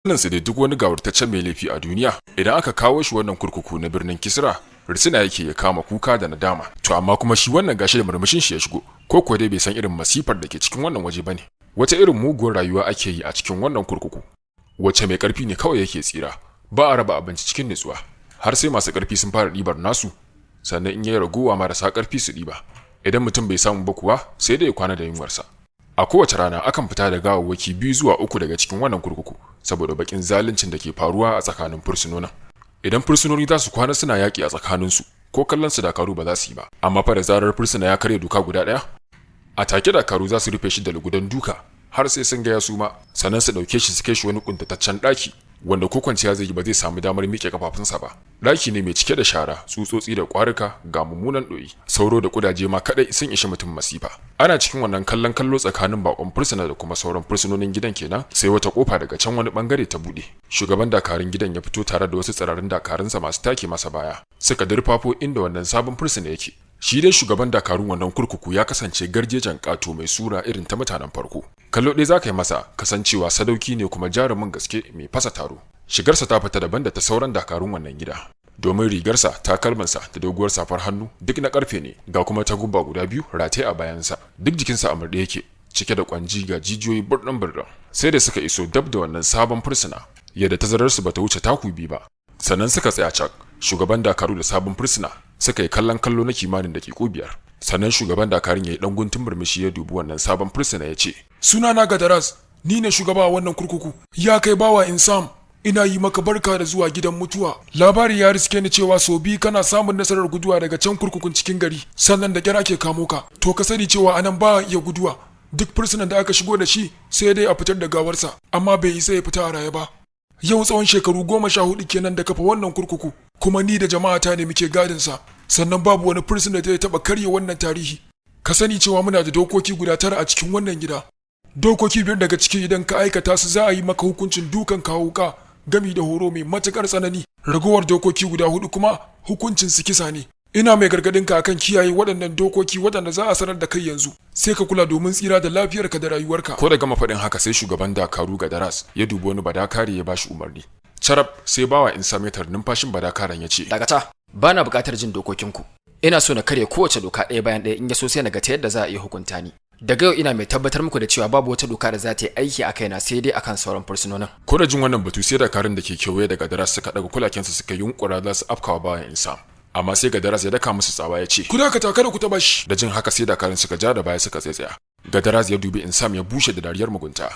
Nan sai dai duk wani gawurtaccen mai laifi a duniya idan aka kawo shi wannan kurkuku na birnin Kisra risina yake ya kama kuka da nadama. To amma kuma shi wannan gashi da murmushin shi ya shigo, ko kuwa dai bai san irin masifar da ke cikin wannan waje bane. Wata irin muguwar rayuwa ake yi a cikin wannan kurkuku, wacce mai karfi ne kawai yake tsira, ba a raba abinci cikin nutsuwa, har sai masu karfi sun fara ɗibar nasu, sannan in yayi raguwa marasa karfi su ɗiba. Idan mutum bai samu ba kuwa sai dai ya kwana da yunwarsa. A kowace rana akan fita da gawawwaki 2 zuwa 3 daga cikin wannan kurkuku saboda bakin zaluncin da ke faruwa a tsakanin fursunonin. Idan fursunoni za su kwana suna yaki a tsakaninsu, ko kallon su dakaru ba za su yi ba. Amma fa da zarar fursuna ya karya doka guda ɗaya, a take dakaru za su rufe shi da lugudan duka har sai sun ga ya suma, sannan su dauke shi su kai shi wani kuntataccen daki wanda ko kwanciya zai yi ba zai samu damar miƙe kafafunsa ba. Daki ne mai cike da shara, tsutsotsi da ƙwarika, ga mummunan ɗoyi, sauro da kudaje ma kadai sun ishi mutum masifa. Ana cikin wannan kallon kallo tsakanin bakon fursuna da kuma sauran fursunonin gidan kenan, sai wata kofa daga can wani bangare ta bude. Shugaban dakarun gidan ya fito tare da wasu tsirarin dakarunsa masu take masa baya, suka dirfafo inda wannan sabon fursuna yake. Shi dai shugaban dakarun wannan kurkuku ya kasance garjejen kato mai sura irin ta mutanen farko. Kallo ɗaya za ka yi masa kasancewa sadauki ne kuma jarumin gaske mai fasa taro. Shigarsa ta fita daban da ta sauran dakarun wannan gida, domin rigarsa, takalmansa da doguwar safar hannu duk na karfe ne, ga kuma taguba guda 2 rataye a bayansa. Duk jikinsa a murɗe yake, cike da kwanji ga jijiyoyi burɗin. Sai da suka iso dab da wannan sabon fursuna, yadda tazararsu bata wuce taku 2 ba. Sannan suka tsaya cak, shugaban dakaru da sabon fursuna suka yi kallon kallo na kimanin daƙiƙu 5. Sannan shugaban dakarun ya yi ɗan guntun murmushi ya dubi wannan sabon fursuna ya ce, "Sunana Gadaras, ni ne shugaba a wannan kurkuku. Ya kai bawa Insam, ina yi maka barka da zuwa gidan mutuwa. Labari ya riske ni cewa sau 2 kana samun nasarar guduwa daga can kurkukun cikin gari, sannan da kyar ke kamo ka. To ka sani cewa anan ba iya guduwa. Duk fursunan da aka shigo da shi sai dai a fitar da gawarsa, amma bai isa ya fita a raye ba. Yau tsawon shekaru 14 kenan da kafa wannan kurkuku, kuma ni da jama'ata ne muke gadinsa, sannan babu wani fursuna da ya taɓa karya wannan tarihi. Ka sani cewa muna da dokoki guda 9 a cikin wannan gida. Dokoki 5 daga ciki idan ka aikata su za a yi maka hukuncin dukan kawuka gami da horo mai matukar tsanani. Ragowar dokoki guda 4 kuma hukuncin su kisa ne. Ina mai gargadin ka akan kiyaye waɗannan dokoki waɗanda za a sanar da kai yanzu. Sai ka kula domin tsira da lafiyarka da rayuwarka." Ko da gama faɗin haka sai shugaban dakaru Gadaras ya dubi wani badakare ya bashi umarni. Charab sai bawa Insam ya numfashin badakaran ya ce, "Dakata, bana buƙatar jin dokokinku. Ina so na karya kowace doka ɗaya bayan ɗaya in ya so sai na ga ta yadda za a iya hukunta ni. Daga yau ina mai tabbatar muku da cewa babu wata doka da za ta yi aiki a kaina sai dai akan sauran fursunonin." Ko da jin wannan batu sai dakarun da ke kewaye da Gadaras suka daga kulakensu suka yunkura za su afkawa bayan Insam. Amma sai Gadaras ya daka musu tsawa ya ce, "Ku dakata, kada ku taba shi." Da jin haka sai dakarun suka ja da baya suka tsaya. Gadaras ya dubi Insam ya bushe da dariyar mugunta.